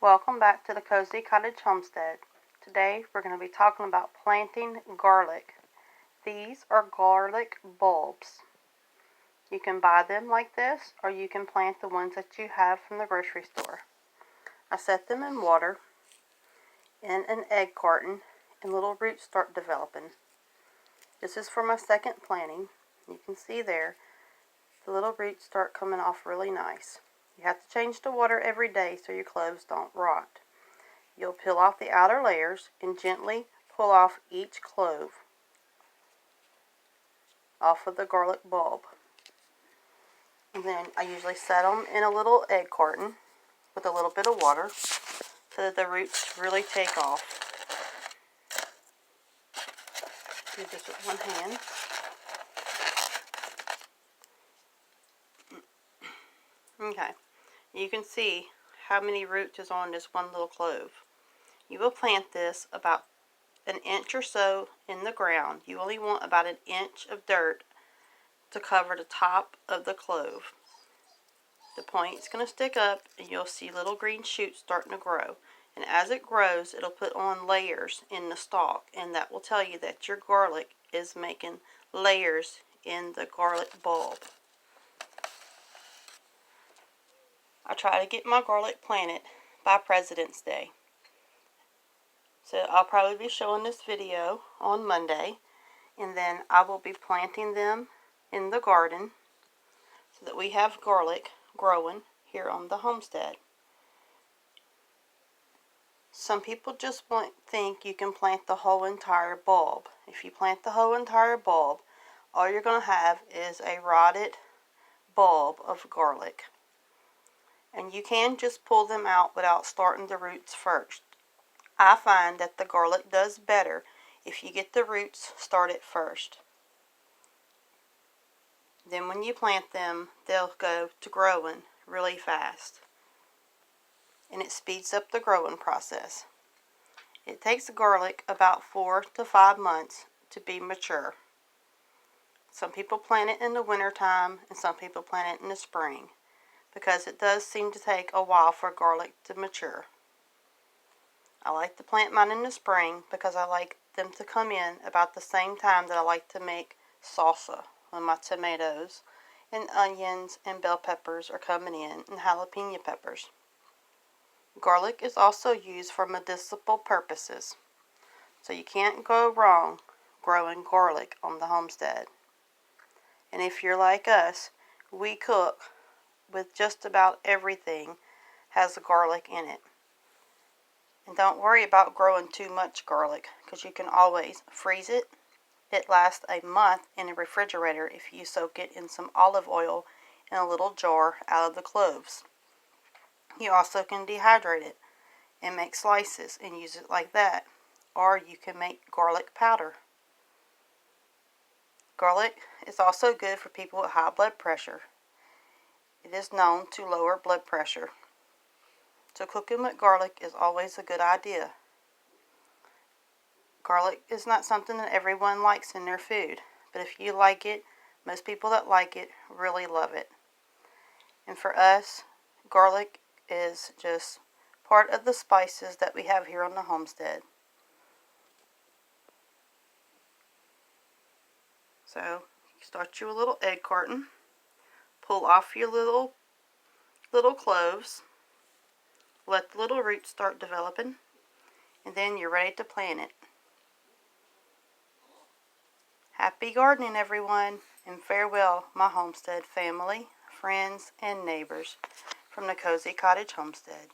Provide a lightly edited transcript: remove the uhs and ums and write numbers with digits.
Welcome back to the Cozy Cottage Homestead. Today we're going to be talking about planting garlic. These are garlic bulbs. You can buy them like this, or you can plant the ones that you have from the grocery store. I set them in water in an egg carton and little roots start developing. This is for my second planting. You can see there the little roots start coming off really nice. You have to change the water every day so your cloves don't rot. You'll peel off the outer layers and gently pull off each clove off of the garlic bulb. And then I usually set them in a little egg carton with a little bit of water so that the roots really take off. Do this with one hand. Okay, you can see how many roots is on this one little clove. You will plant this about an inch or so in the ground. You only want about an inch of dirt to cover the top of the clove. The point is going to stick up and you'll see little green shoots starting to grow. And as it grows, it'll put on layers in the stalk, and that will tell you that your garlic is making layers in the garlic bulb. I try to get my garlic planted by President's Day. So I'll probably be showing this video on Monday, and then I will be planting them in the garden so that we have garlic growing here on the homestead. Some people just think you can plant the whole entire bulb. If you plant the whole entire bulb, all you're going to have is a rotted bulb of garlic. And you can just pull them out without starting the roots first. I find that the garlic does better if you get the roots started first. Then when you plant them, they'll go to growing really fast. And it speeds up the growing process. It takes garlic about 4 to 5 months to be mature. Some people plant it in the winter time and some people plant it in the spring, because it does seem to take a while for garlic to mature. I like to plant mine in the spring because I like them to come in about the same time that I like to make salsa, when my tomatoes and onions and bell peppers are coming in, and jalapeno peppers. Garlic is also used for medicinal purposes, so you can't go wrong growing garlic on the homestead. And if you're like us, we cook with just about everything has garlic in it. And don't worry about growing too much garlic, because you can always freeze it. It lasts a month in a refrigerator if you soak it in some olive oil in a little jar out of the cloves. You also can dehydrate it and make slices and use it like that. Or you can make garlic powder. Garlic is also good for people with high blood pressure. It is known to lower blood pressure. So cooking with garlic is always a good idea. Garlic is not something that everyone likes in their food, but if you like it, most people that like it really love it. And for us, garlic is just part of the spices that we have here on the homestead. So start your little egg carton, pull off your little cloves, let the little roots start developing, and then you're ready to plant it. Happy gardening, everyone, and farewell, my homestead family, friends, and neighbors from the Cozy Cottage Homestead.